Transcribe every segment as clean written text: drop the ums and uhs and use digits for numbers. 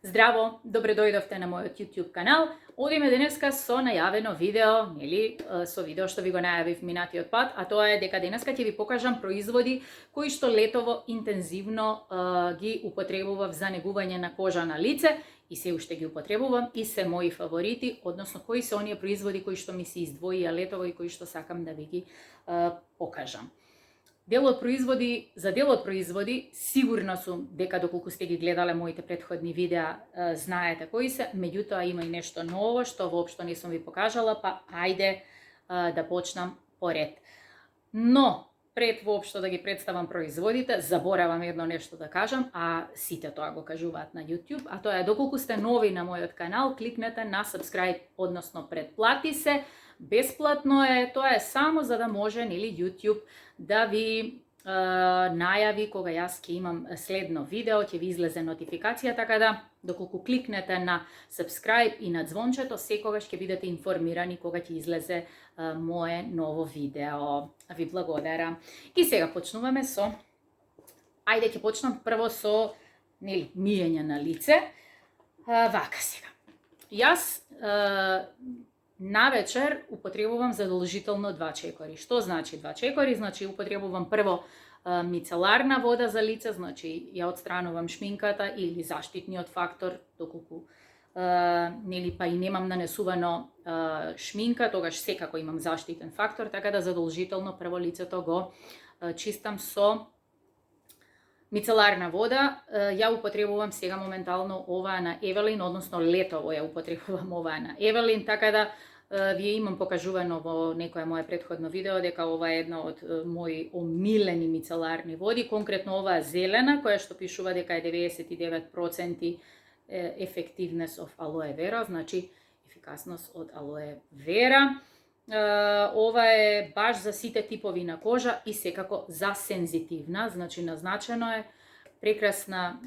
Здраво, добре дојдовте на мојот YouTube канал. Одиме денеска со најавено видео, со видео што ви го најавив минатиот пат, а тоа е дека денеска ќе ви покажам производи кои што летово интензивно ги употребував за негување на кожа на лице и се уште ги употребувам и се мои фаворити, односно кои се оние производи кои што ми се издвоија летово и кои што сакам да ви ги покажам. Дел од производи, сигурно сум дека доколку сте ги гледале моите претходни видеа, знаете кои се, меѓутоа има и нешто ново што воопшто не сум ви покажала, па ајде да почнам поред. Но, пред воопшто да ги представам производите, заборавам едно нешто да кажам, а сите тоа го кажуваат на YouTube, а тоа е доколку сте нови на мојот канал, кликнете на subscribe, односно предплати се. Бесплатно е, тоа е само за да може YouTube да ви најави кога јас ќе имам следно видео, ќе ви излезе нотификација, така да доколку кликнете на subscribe и на звончето, секогаш ќе бидете информирани кога ќе излезе мое ново видео. Ви благодарам. И сега почнуваме со ајде ќе почнам прво со миење на лице. Вака сега. Јас навечер употребувам задолжително 2 чекори. Што значи 2 чекори? Значи употребувам прво мицеларна вода за лице, значи ја отстранувам шминката или заштитниот фактор, доколку па и немам нанесувано шминка, тогаш секако имам заштитен фактор, така да задолжително прво лицето го чистам со мицеларна вода. Ја употребувам сега моментално оваа на Евелин, односно летово ја употребувам оваа на Евелин, така да вие имам покажувано во некое мое претходно видео дека ова е една од мои омилени мицеларни води, конкретно оваа зелена, која што пишува дека е 99% effectiveness of aloe vera, значи ефикасност од алоe вера. Ова е баш за сите типови на кожа и секако за сензитивна, значи назначено е прекрасна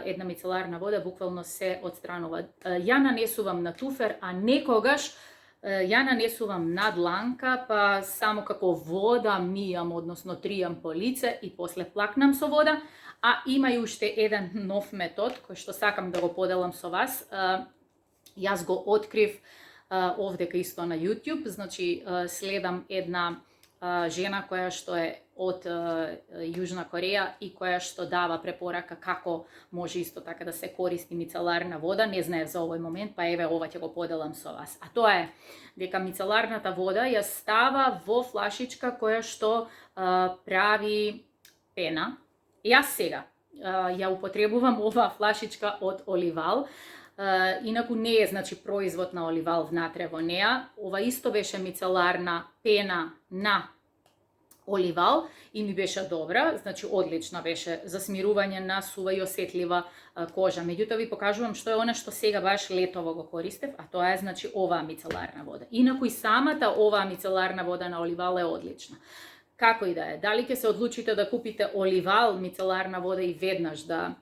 една мицеларна вода, буквално се отстранува. Ја нанесувам на туфер, а некогаш ја нанесувам на дланка, па само како вода мијам, односно тријам по лице и после плакнам со вода. А има и уште еден нов метод кој што сакам да го поделам со вас. Јас го открив овдека исто на YouTube, значи следам една жена која што е од Јужна Кореја и која што дава препорака како може исто така да се користи мицеларна вода. Не знаев за овој момент, па еве ова ќе го поделам со вас. А тоа е дека мицеларната вода ја става во флашичка која што прави пена. Јас сега ја употребувам оваа флашичка од Оливал. Инаку не е значи производ на Оливал внатре во неа. Ова исто беше мицеларна пена на Оливал и ми беше добра, значи одлична беше за смирување на сува и осетлива кожа. Меѓутоа ви покажувам што е она што сега баш летово го користев, а тоа е значи оваа мицеларна вода. Инаку и самата оваа мицеларна вода на Оливал е одлична. Како и да е, дали ќе се одлучите да купите Оливал мицеларна вода и веднаш да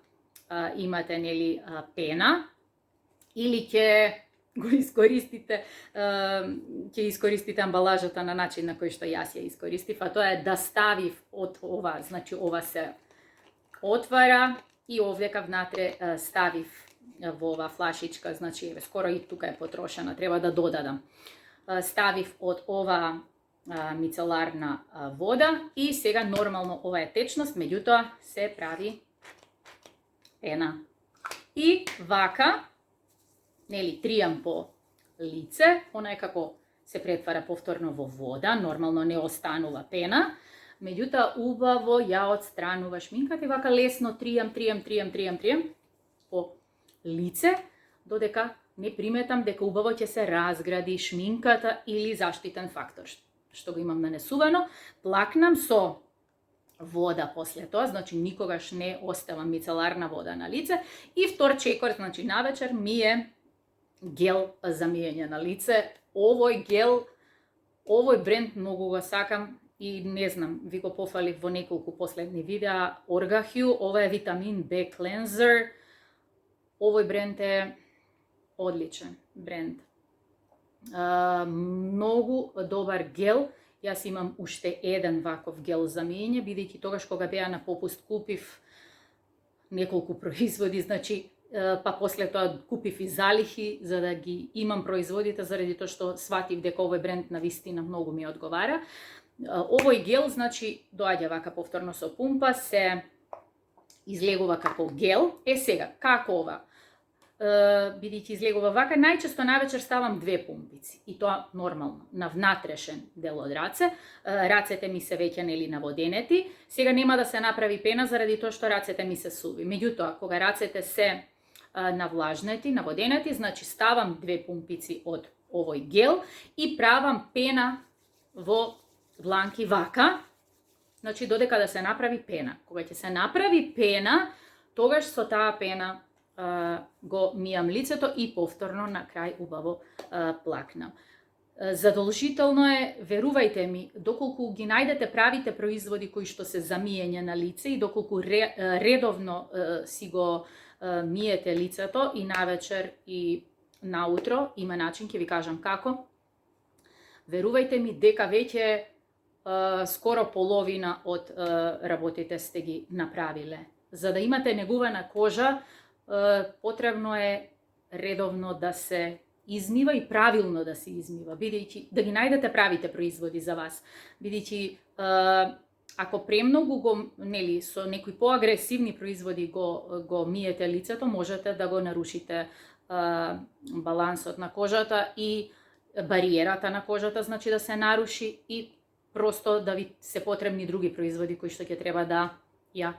имате пена, или ќе го искористите, ќе искористите амбалажата на начин на кој што јас ја искористив, а тоа е да ставив од ова, значи ова се отвара и овдека внатре ставив во ова флашичка, значи еве скоро и тука е потрошена, треба да додадам. Ставив од ова мицеларна вода и сега нормално ова е течност, меѓутоа се прави пена. И вака тријам по лице, она е како се претвара повторно во вода, нормално не останува пена, меѓутоа убаво ја отстранува шминката и вака лесно тријам по лице, додека не приметам дека убаво ќе се разгради шминката или заштитен фактор, што го имам нанесувано. Плакнам со вода после тоа, значи никогаш не оставам мицеларна вода на лице. И втор чекор, значи навечер ми е гел за миење на лице. Овој гел, овој бренд многу го сакам и не знам, ви го пофалив во неколку последни видеа. Orga-Hue, ова е витамин B cleanser. Овој бренд е одличен бренд. Многу добар гел. Јас имам уште еден ваков гел за миење, бидејќи тогаш кога беа на попуст купив неколку производи, значи па после тоа купив и залихи за да ги имам производите, заради тоа што сватив дека овој бренд навистина многу ми одговара. Овој гел, значи, доаѓа вака повторно со пумпа, се излегува како гел. Сега, како ова? Бидејќи излегува вака, најчесто навечер ставам 2 пумпици, и тоа нормално, на внатрешен дел од раце. Рацете ми се веќе нели наводенети. Сега нема да се направи пена заради тоа што рацете ми се суви. Меѓутоа, кога рацете се навлажнети, наводенети, значи ставам 2 пумпици од овој гел и правам пена во дланки вака, значи додека да се направи пена. Кога ќе се направи пена, тогаш со таа пена го мијам лицето и повторно на крај убаво плакнам. Задолжително е, верувајте ми, доколку ги најдете правите производи кои што се за миење на лице и доколку редовно си го миете лицето и навечер и наутро, има начин, ќе ви кажам како. Верувајте ми дека веќе скоро половина од работите сте ги направиле. За да имате негувана кожа, потребно е редовно да се измива и правилно да се измива, бидејќи да ги најдете правите производи за вас. Бидејќи ако премногу го, нели, со некои поагресивни производи го миете лицето, можете да го нарушите балансот на кожата и бариерата на кожата, значи да се наруши, и просто да ви се потребни други производи кои што ќе треба да ја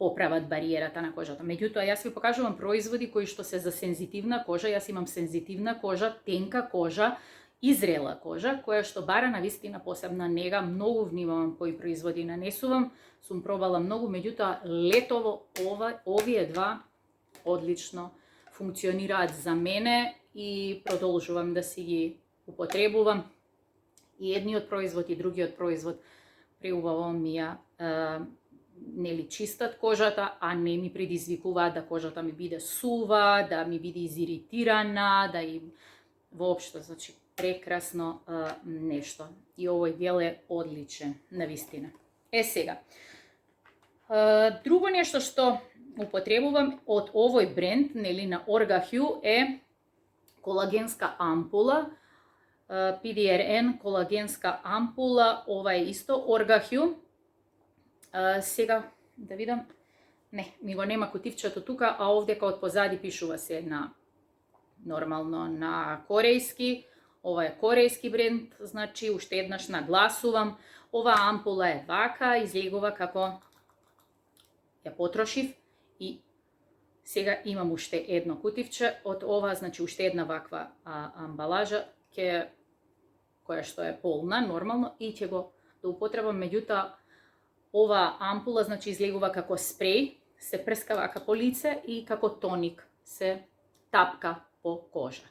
поправат бариерата на кожата. Меѓутоа, јас ви покажувам производи кои што се за сензитивна кожа. Јас имам сензитивна кожа, тенка кожа и зрела кожа, која што бара навистина посебна нега. Многу внимавам кои производи нанесувам. Сум пробала многу, меѓутоа летово овие два одлично функционираат за мене и продолжувам да си ги употребувам. И едниот производ и другиот производ преубаво ми ја нели чистат кожата, а не ми предизвикуваат да кожата ми биде сува, да ми биде изиритирана, да и воопшто, значи прекрасно нешто. И овој гел е одличен, навистина. Сега, друго нешто што употребувам од овој бренд, нели на Orga-Hue, е колагенска ампула, PDRN колагенска ампула. Ова е исто Orga-Hue. Сега да видам, не, ми го нема кутивчето тука, а овдека од позади пишува се на нормално на корејски. Ова е корејски бренд, значи уште еднаш нагласувам. Ова ампула е вака, излегува како ја потрошив, и сега имам уште едно кутивче од ова, значи уште една ваква амбалажа која што е полна нормално, и ќе го да употребам. Меѓутоа, ова ампула, значи, излегува како спреј, се прска вака по лице и како тоник се тапка по кожа.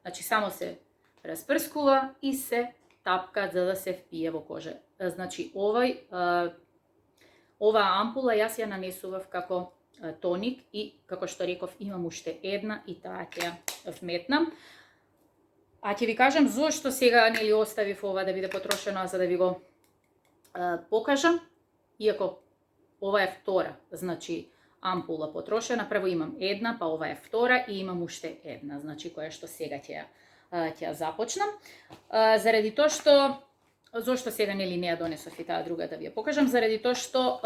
Значи, само се распрскува и се тапка за да се впие во кожа. Значи, ова ампула јас ја нанесував како тоник и, како што реков, имам уште една и таа ќе ја вметнам. А ќе ви кажам зошто сега нели оставив ова да биде потрошено, за да ви го покажам. Иако ова е втора, значи ампула потрошена, прво имам една, па ова е втора и имам уште една, значи која што сега ќе ја започнам. Заради тоа што, зошто сега нели не ја донесов и таа друга да ви ја покажам, заради тоа што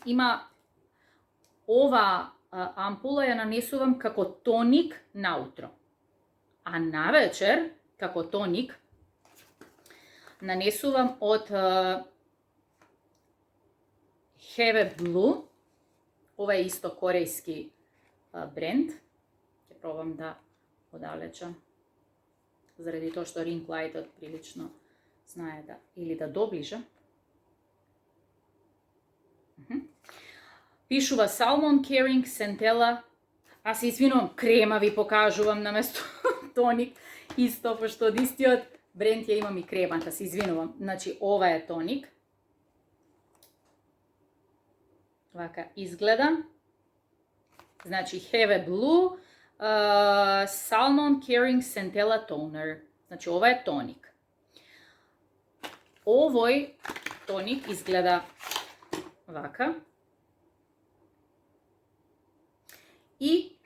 има ова ампула ја нанесувам како тоник наутро, а навечер како тоник нанесувам од Have Blue. Ова е исто корејски бренд. Ќе пробам да одалечам, заради тоа што ring lightот прилично знае да, или да доближа. Пишува Salmon Caring Centella. Аз се извинувам, крема ви покажувам наместо тоник, исто, пошто од истиот бренд ја имам и кремата, се извинувам. Значи, ова е тоник. Вака изгледа. Значи, Have Blue Salmon Caring Centella Toner. Значи, ова е тоник. Овој тоник изгледа вака. И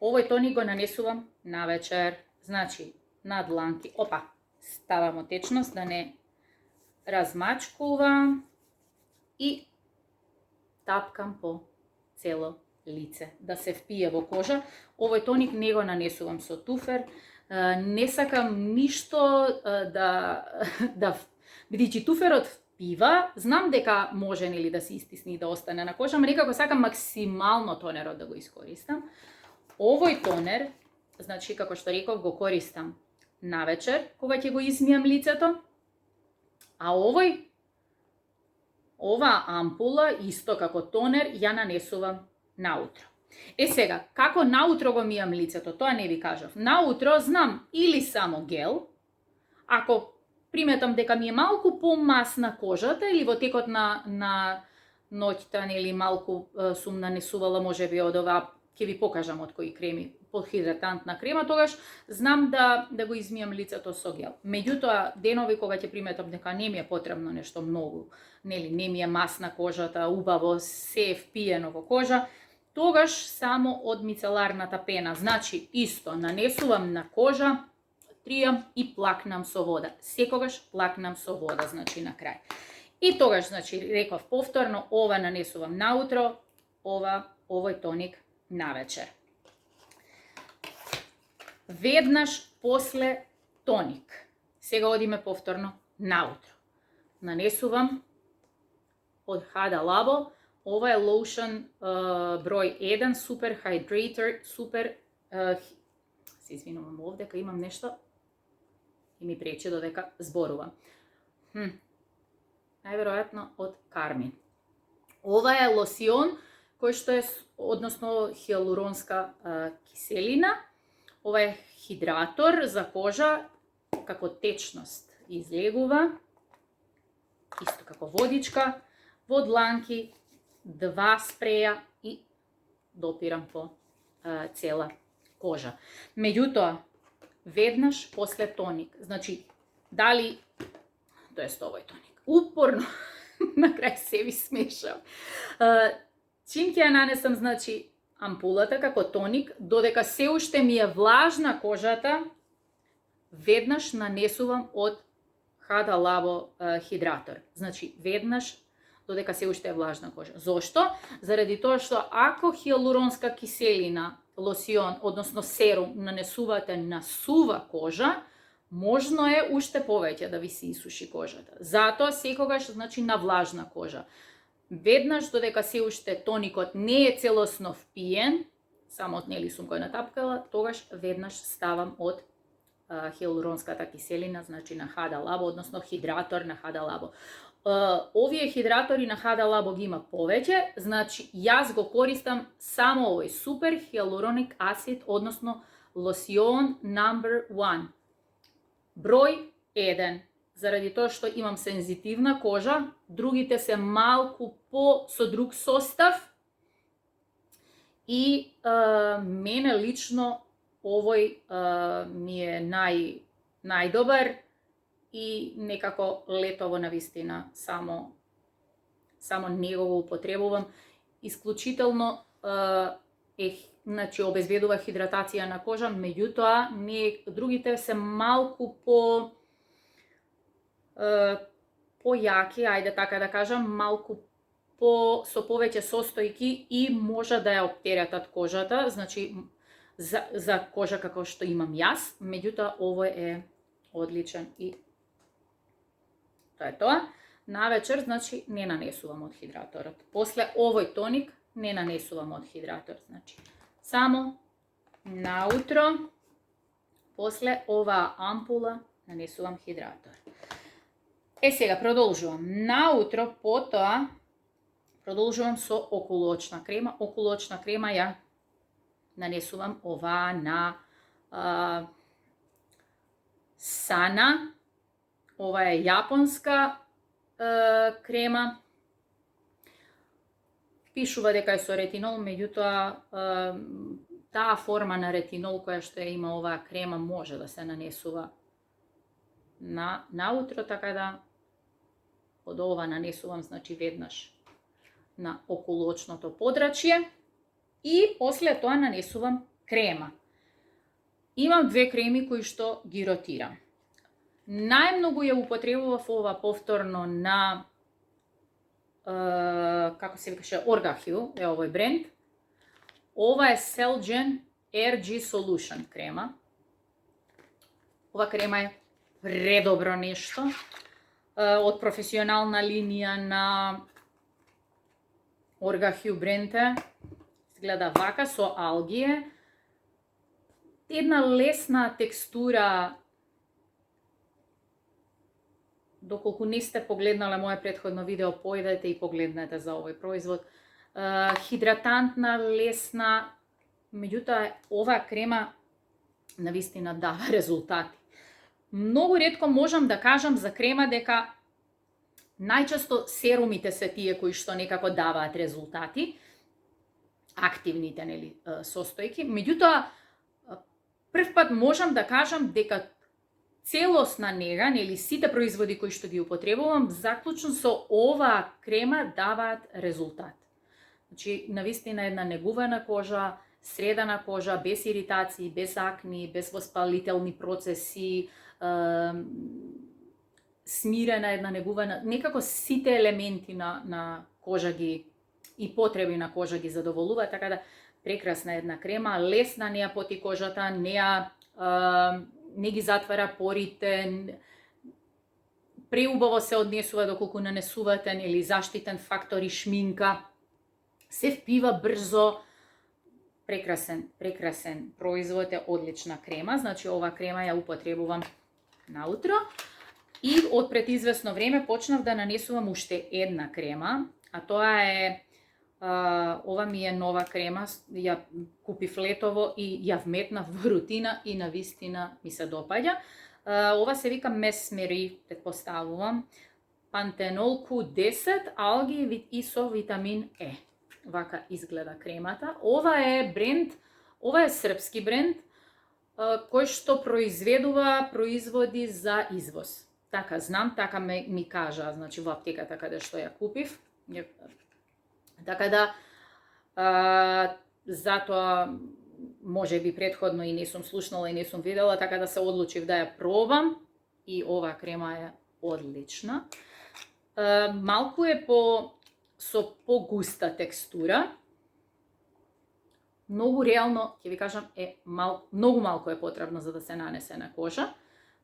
Овој тоник го нанесувам навечер, значи на дланки. Опа, ставам течност да не размачкува и тапкам по цело лице, да се впие во кожа. Овој тоник не го нанесувам со туфер, не сакам ништо да бидејќи туферот впива, знам дека може нели да се истисни и да остане на кожа, но некако сакам максимално тонерот да го искористам. Овој тонер, значи како што реков, го користам навечер кога ќе го измијам лицето, а ова ампула исто како тонер ја нанесувам наутро. Сега, како наутро го мијам лицето, тоа не ви кажав. Наутро знам или само гел, ако приметам дека ми е малку помасна кожата или во текот на ноќта нели малку сум нанесувала можеби од ова, ќе ви покажам од кои креми, подхидратантна крема, тогаш знам да го измијам лицето со гел. Меѓутоа, денови кога ќе приметам дека не ми е потребно нешто многу, нели не ми е масна кожата, убаво се впиено во кожа, тогаш само од мицеларната пена, значи исто нанесувам на кожа, тријам и плакнам со вода. Секогаш плакнам со вода, значи на крај. И тогаш, значи, реков повторно, ова нанесувам наутро, овој тоник навечер. Веднаш после тоник. Сега одиме повторно наутро. Нанесувам од Hada Labo, ова е лоушн број 1, Super Hydrator, се извинувам овдека, имам нешто и ми пречи додека зборувам. Најверојатно од Кармин. Ова е лосион кој што е, односно хиалуронска киселина. Ова е хидратор за кожа, како течност излегува, исто како водичка, во дланки, 2 спреја и допирам по цела кожа. Меѓутоа, веднаш после тоник, значи, дали, тоест овој тоник, упорно, на крај се ви смешав. Чим ќе ја нанесам, значи, ампулата како тоник, додека се уште ми е влажна кожата, веднаш нанесувам од Hada Labo хидратор. Значи, веднаш додека се уште е влажна кожа. Зошто? Заради тоа што ако хиалуронска киселина, лосион, односно серум, нанесувате на сува кожа, можно е уште повеќе да ви се исуши кожата. Затоа секогаш, значи, на влажна кожа. Веднаш додека се уште тоникот не е целосно впиен, само нели сум го натапкала, тогаш веднаш ставам од хиалуронската киселина, значи на Hada Labo, односно хидратор на Hada Labo. Овие хидратори на Hada Labo ги има повеќе, значи јас го користам само овој супер хиалуроник асид, односно лосион number 1. Број 1. Заради тоа што имам сензитивна кожа, другите се малку со друг состав и мене лично овој ми е најдобар и некако летово навистина само него го употребувам. Исклучително значи обезбедува хидратација на кожа, меѓутоа другите се малку појаки, ајде така да кажам, малку со повеќе состојки и може да ја оптеретат кожата, значи за кожа како што имам јас, меѓутоа овој е одличен и тоа е тоа. Навечер, значи, не нанесувам од хидраторот. После овој тоник не нанесувам од хидратор, значи само наутро, после оваа ампула нанесувам хидратор. Сега продолжувам. Наутро, потоа продолжувам со окулочна крема. Окулочна крема ја нанесувам оваа на Sana. Ова е јапонска крема. Пишува дека е со ретинол, меѓутоа таа форма на ретинол која што има оваа крема може да се нанесува наутро, така да од ова нанесувам, значи, веднаш на окулочното подрачје и после тоа нанесувам крема. Имам две креми кои што ги ротирам. Најмногу ја употребував ова повторно на како се викаше Orga-Hue, е овој бренд. Ова е Celgen RG Solution крема. Ова крема е предобро нешто. Од професионална линија на Orga-Hue бренде. Изгледа вака со алгие. Една лесна текстура. Доколку не сте погледнале моје претходно видео, појдете и погледнете за овој производ. Хидратантна, лесна, меѓутоа оваа крема навистина дава резултати. Многу ретко можам да кажам за крема дека најчесто серумите се тие кои што некако даваат резултати, активните, нели, состојки. Меѓутоа првпат можам да кажам дека целосна нега, нели, сите производи кои што ги употребувам, заклучно со оваа крема даваат резултат. Значи, навистина една негувана кожа, средана кожа, без иритации, без акни, без воспалителни процеси, смирена една негувана, некако сите елементи на кожа ги и потреби на кожа ги задоволува, така да прекрасна една крема, лесна, не ја поти кожата, не ги затвара порите, преубаво се однесува доколку нанесувате или заштитен фактор и шминка, се впива брзо, прекрасен производ е, одлична крема, значи ова крема ја употребувам наутро и од пред известно време почнав да нанесувам уште една крема, а тоа е ова ми е нова крема, ја купив летово и ја вметнав во рутина и навистина ми се допаѓа. Ова се вика Месмери, претпоставувам, Пантенол Q10, алги и со витамин Е. Вака изгледа кремата. Ова е бренд, ова е српски бренд, кој што произведува производи за извоз. Така знам, така ми кажа, значи во аптеката каде што ја купив. Така да, затоа може би претходно и не сум слушнала и не сум видела, така да се одлучив да ја пробам и ова крема е одлична. Малку е со погуста текстура. Многу реално, ќе ви кажам, многу малку е потребно за да се нанесе на кожа.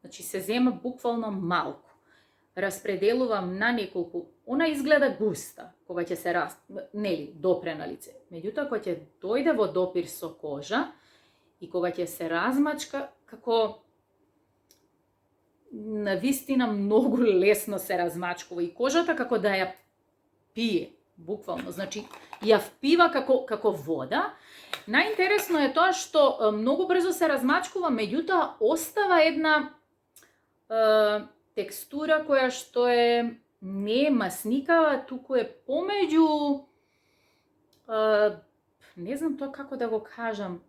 Значи се зема буквално малку. Распределувам на неколку. Она изгледа густа кога ќе се допре на лице. Меѓутоа кога ќе дојде во допир со кожа и кога ќе се размачка, како навистина многу лесно се размачкува и кожата како да ја пие, буквално. Значи ја впива како вода. Најинтересно е тоа што многу брзо се размачкува, меѓутоа остава една текстура која што не е масникава, туку е помеѓу, не знам тоа како да го кажам,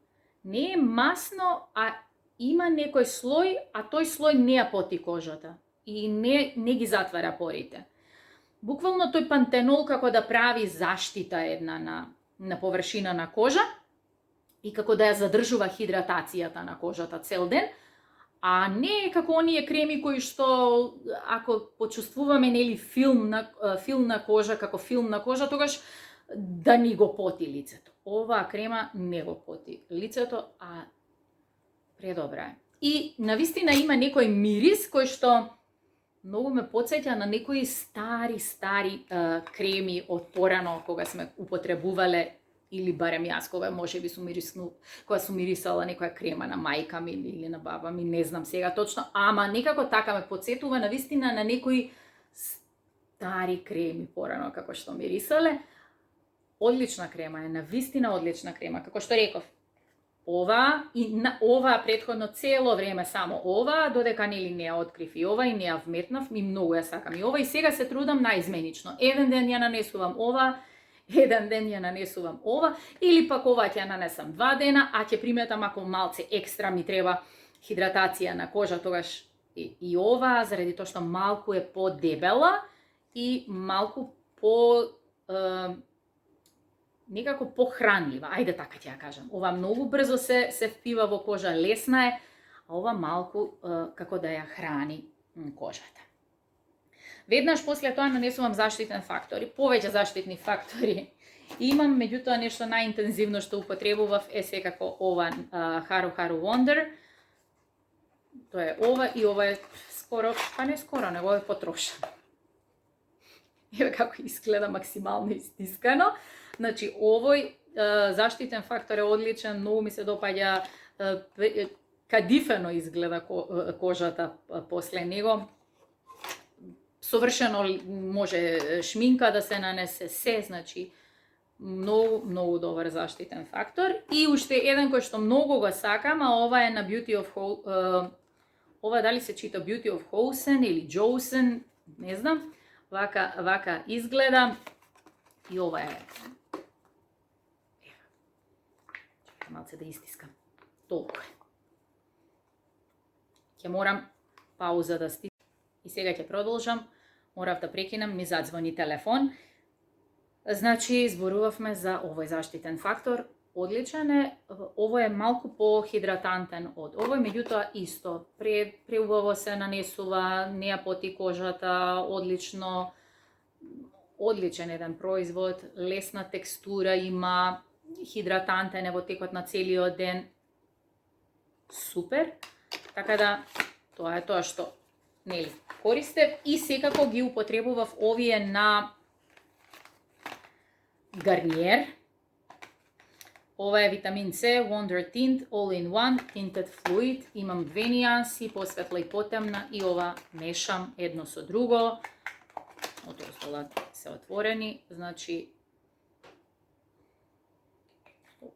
не е масно, а има некој слој, а тој слој не ја поти кожата и не ги затвара порите. Буквално тој пантенол како да прави заштита една на површина на кожа и како да ја задржува хидратацијата на кожата цел ден, а не како оние креми кои што ако почувствуваме нели филм на кожа, како филм на кожа, тогаш да ни го поти лицето. Оваа крема не го поти лицето, а предобра е. И навистина има некој мирис кој што многу ме потсеќа на некои стари креми од порано кога сме употребувале, или барем јас кога можеби сум мирисала некоја крема на мајка ми или на баба ми, не знам сега точно, ама некако така ме потсетува навистина на некои стари креми порано како што мирисале. Одлична крема е, навистина одлична крема, како што реков. Ова претходно цело време само ова, додека нели не ја открив и ова и не ја вметнав, ми многу ја сакам и ова и сега се трудам наизменично. Еден ден ја нанесувам ова, еден ден ја нанесувам ова, или пак ова ќе ја нанесам 2 дена, а ќе приметам ако малце екстра ми треба хидратација на кожа, тогаш и ова, заради тоа што малку е подебела и малку некако похранлива, ајде така ќе ја кажам. Ова многу брзо се впива во кожа, лесна е, а ова малку како да ја храни кожата. Веднаш после тоа нанесувам заштитен фактор и повеќе заштитни фактори. Имам, меѓутоа, нешто најинтензивно што употребував е секако ова Haru Haru Wonder. Тоа е ова и ова е скоро, па не скоро, него е потрошено. Еве како изгледа максимално истискано. Значи, овој заштитен фактор е одличен, многу ми се допаѓа, кадифено изгледа кожата после него. Совршено може шминка да се нанесе, се, значи многу добар заштитен фактор. И уште еден кој што многу го сакам, а ова е на Beauty of ова дали се чита Beauty of Hosen или Josen, не знам. Вака изгледа и ова е. Чекај малце да истискам. Толку е. Ќе морам пауза да стискам. И сега ќе продолжам. Морав да прекинам, ми задзвони телефон. Значи, зборувавме за овој заштитен фактор. Одличен е. Овој е малку похидратантен од овој, меѓутоа исто. Преубаво се нанесува, не ја поти кожата, одлично. Одличен еден производ, лесна текстура има, хидратантен е во текот на целиот ден. Супер. Така да, тоа е тоа што нели користев и секако ги употребував овие на Garnier. Ова е витамин С, Wonder Tint, All-in-One, Tinted Fluid. Имам две нијанси, посветла и потемна, и ова мешам едно со друго. Одоздола се отворени, значи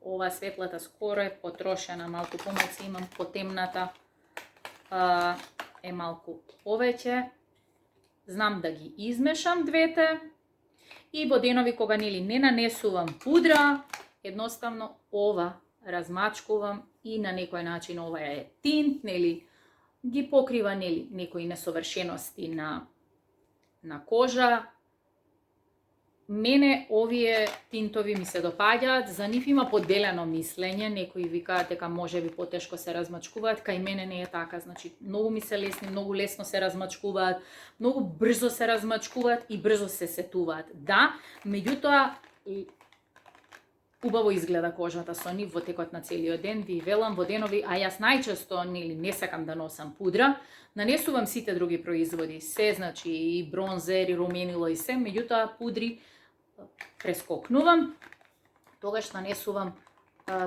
ова светлата скоро е потрошена, малку помалку имам, потемната е малку повеќе. Знам да ги измешам двете и во денови кога нели не нанесувам пудра, едноставно ова размачкувам и на некој начин ова е тинт, нели ги покрива нели некои несовршености на кожа. Мене овие тинтови ми се допаѓаат, за нив има поделено мислење, некои викаат дека можеби потешко се размачкуваат, кај мене не е така, значи многу ми се лесни, многу лесно се размачкуваат, многу брзо се размачкуваат и брзо се сетуваат. Да, меѓутоа убаво изгледа кожата со нив во текот на целиот ден, ви велам во денови, а јас најчесто нели не сакам да носам пудра, нанесувам сите други производи, се, значи и бронзер, и руменило и се, меѓутоа пудри прескокнувам, тогаш нанесувам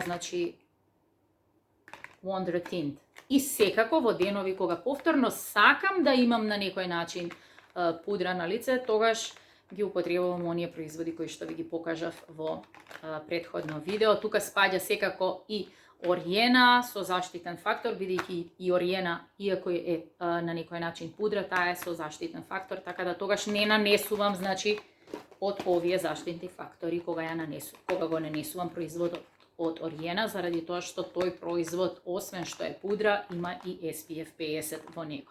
значи Wonder Tint. И секако во денови кога повторно сакам да имам на некој начин пудра на лице, тогаш ги употребувам оние производи кои што ви ги покажав во претходно видео. Тука спаѓа секако и Oriena со заштитен фактор, бидејќи и Oriena, иако е на некој начин пудра, таа е со заштитен фактор, така да тогаш не нанесувам, значи, од овие заштитни фактори кога го нанесувам производот од Oriena, заради тоа што тој производ, освен што е пудра, има и SPF 50 во него.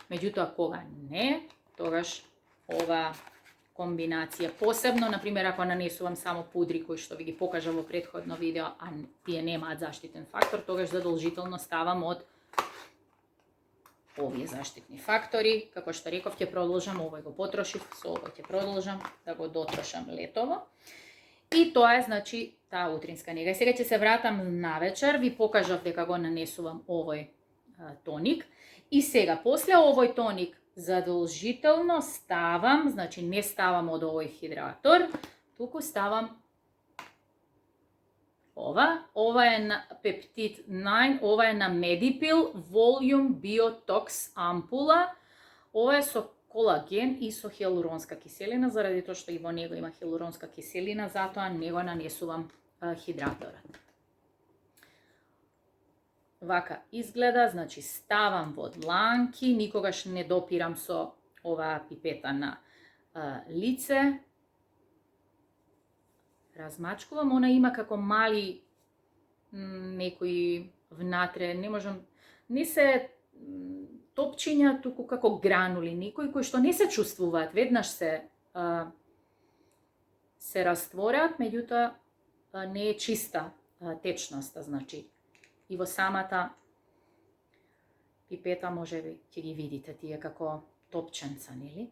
Меѓутоа, кога не, тогаш ова комбинација, посебно, например, ако нанесувам само пудри кои што ви ги покажав во претходно видео, а тие немаат заштитен фактор, тогаш задолжително ставам од овие заштитни фактори. Како што реков, ќе продолжам, овој го потрошив, со овој ќе продолжам да го дотрошам летово. И тоа е, значи, таа утринска нега. Сега ќе се вратам навечер, ви покажав дека го нанесувам овој тоник. И сега, после овој тоник, задолжително ставам, значи не ставам од овој хидратор, туку ставам ова е на Peptide 9, ова е на Medipil Volume Biotox ампула, ова е со колаген и со хиалуронска киселина, заради тоа што и во него има хиалуронска киселина, затоа не го нанесувам хидраторот. Вака изгледа, значи ставам во дланки, никогаш не допирам со оваа пипета на лице. Размачкувам, она има како мали некои внатре, не се топчиња, туку како гранули, некои кои што не се чувствуваат, веднаш се растворат, меѓутоа не е чиста течноста, значи и во самата пипета може би ќе ги видите тие како топченца, нели?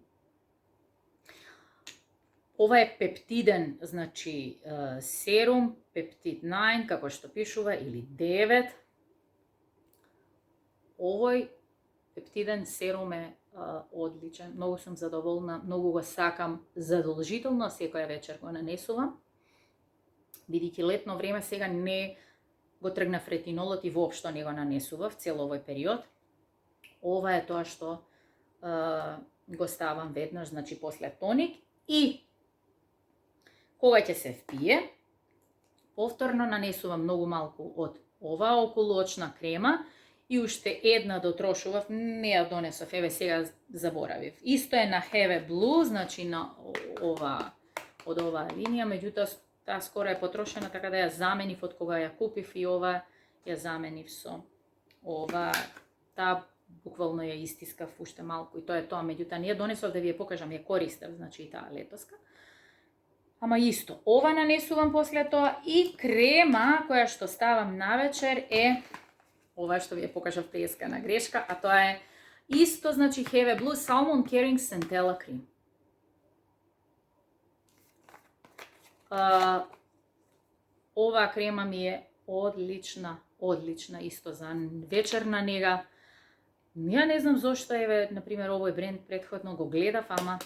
Ова е пептиден, значи серум, пептид 9, како што пишува, или 9. Овој пептиден серум е одличен, многу сум задоволна, многу го сакам, задолжително секоја вечер го нанесувам. Бидејќи летно време сега не го тргнав ретинолот и воопшто не го нанесував цел овој период. Ова е тоа што го ставам веднаш, значи после тоник, и кога ќе се впие, повторно нанесувам многу малку од оваа околуочна крема и уште една дотрошував, не ја донесов, еве сега заборавив. Исто е на Have Blue, значи на од оваа линија, меѓутоа таа скоро е потрошена, така да ја заменив од кога ја купив и ова ја заменив со ова. Таа буквално ја истискав уште малку и тоа е тоа, меѓутоа не ја донесов да ви ја покажам, ја користев, значи и таа летоска. Ама исто, ова нанесувам после тоа и крема која што ставам навечер е ова што ви ја покажав преска на грешка, а тоа е исто, значи Have Blue Salmon Caring Centella Cream. Оваа крема ми е одлична, исто за вечерна нега. Ја не знам зошто, еве, например, овој бренд претходно го гледав, ама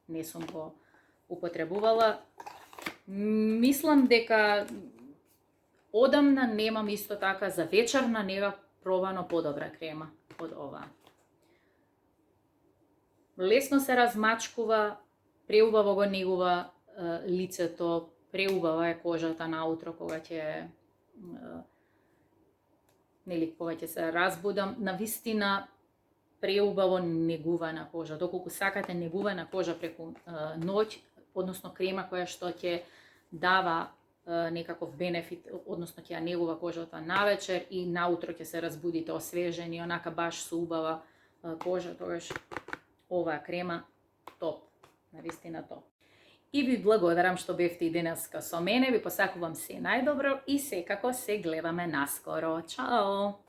не сум го употребувала. Мислам дека одамна немам исто така за вечерна нега пробано подобра крема од оваа. Лесно се размачкува, преубаво го негува лицето, преубава е кожата наутро кога ќе кога ќе се разбудам, навистина преубаво негувана кожа. Доколку сакате негувана кожа преку ноќ, односно крема која што ќе дава некаков бенефит, односно ќе ја негува кожата навечер и наутро ќе се разбудите освежени, онака баш со убава кожа, тогаш оваа крема топ, навистина топ. И ви благодарам што бевте и денеска со мене, ви посакувам се најдобро и секако се гледаме наскоро. Чао!